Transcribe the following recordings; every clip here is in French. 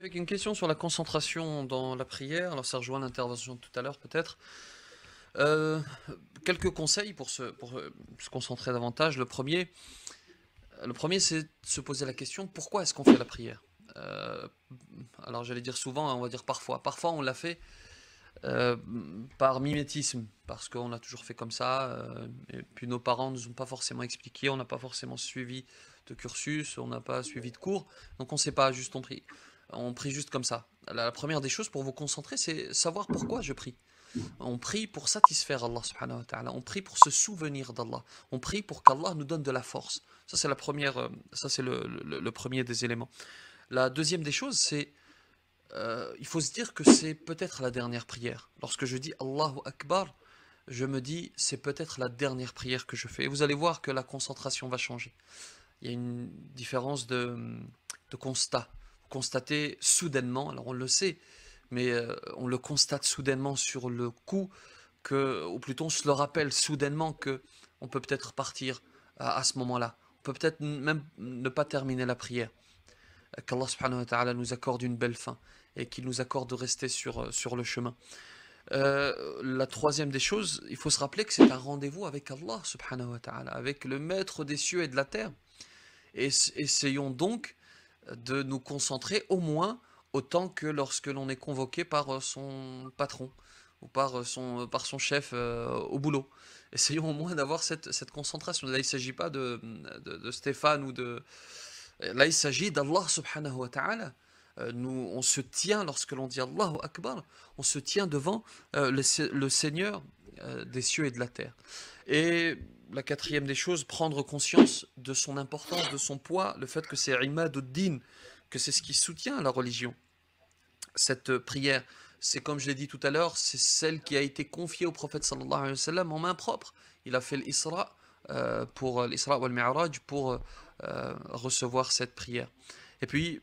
Avec une question sur la concentration dans la prière, alors ça rejoint l'intervention de tout à l'heure peut-être. Euh, Quelques conseils pour se concentrer davantage. Le premier c'est de se poser la question pourquoi est-ce qu'on fait la prière. Euh, alors j'allais dire souvent, hein, on va dire parfois. Parfois on l'a fait euh, par mimétisme, parce qu'on a toujours fait comme ça, et puis nos parents ne nous ont pas forcément expliqué, on n'a pas forcément suivi de cursus, on n'a pas suivi de cours, donc on ne sait pas, juste on prie juste comme ça. La première des choses pour vous concentrer, c'est savoir pourquoi je prie. On prie pour satisfaire Allah subhanahu wa ta'ala, on prie pour se souvenir d'Allah, on prie pour qu'Allah nous donne de la force. Ça c'est la première, ça c'est le premier des éléments. La deuxième des choses, c'est il faut se dire que c'est peut-être la dernière prière. Lorsque je dis Allahu Akbar, je me dis c'est peut-être la dernière prière que je fais. Et vous allez voir que la concentration va changer. Il y a une différence de constat. Vous constatez soudainement, alors on le sait, mais on le constate soudainement sur le coup, ou plutôt on se le rappelle soudainement que on peut peut-être partir à ce moment-là. On peut peut-être même ne pas terminer la prière. Qu'Allah subhanahu wa ta'ala nous accorde une belle fin et qu'il nous accorde de rester sur le chemin. La troisième des choses, il faut se rappeler que c'est un rendez-vous avec Allah subhanahu wa ta'ala, avec le maître des cieux et de la terre. Et essayons donc de nous concentrer au moins autant que lorsque l'on est convoqué par son patron ou par son chef au boulot. Essayons au moins d'avoir cette concentration. Là, il ne s'agit pas de Stéphane ou de, là, il s'agit d'Allah subhanahu wa ta'ala. Nous, on se tient, lorsque l'on dit Allahu Akbar, on se tient devant le Seigneur des cieux et de la terre. Et la quatrième des choses, prendre conscience de son importance, de son poids, le fait que c'est Imaduddin, que c'est ce qui soutient la religion. Cette prière, c'est comme je l'ai dit tout à l'heure, c'est celle qui a été confiée au prophète sallallahu alayhi wa sallam en main propre. Il a fait l'Isra pour l'Isra wal Mi'raj pour recevoir cette prière. Et puis,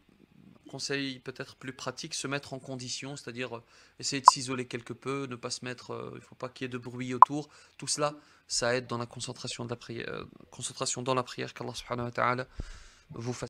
conseil peut-être plus pratique, se mettre en condition, c'est-à-dire essayer de s'isoler quelque peu, ne pas se mettre, il ne faut pas qu'il y ait de bruit autour. Tout cela, ça aide dans la concentration de la prière, concentration dans la prière qu'Allah subhanahu wa ta'ala vous fasse.